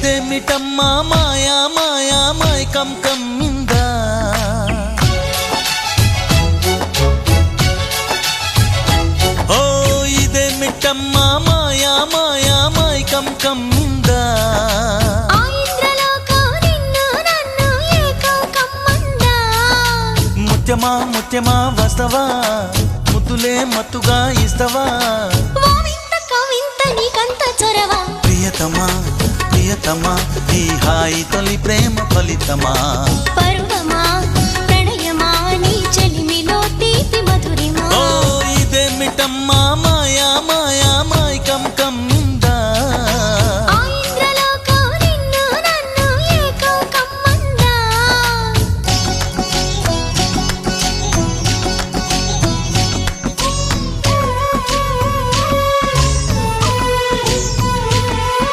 ఇదేమిటమ్మా మాయా మాయా మైకం కమ్మిందా ఓ ఇదేమిటమ్మా మాయా మాయా మైకం కమ్మిందా ముత్యమా ముత్యమా వస్తవా ముద్దులే మత్తుగా ఇస్తవా ప్రియతమా ప్రియతమా ఈ హాయి తొలి ప్రేమ ఫలితమా పరువమా ప్రణయమా నీ చెలిమిలో తీపి మధురిమా ఓ ఇదేమిటమ్మా మాయా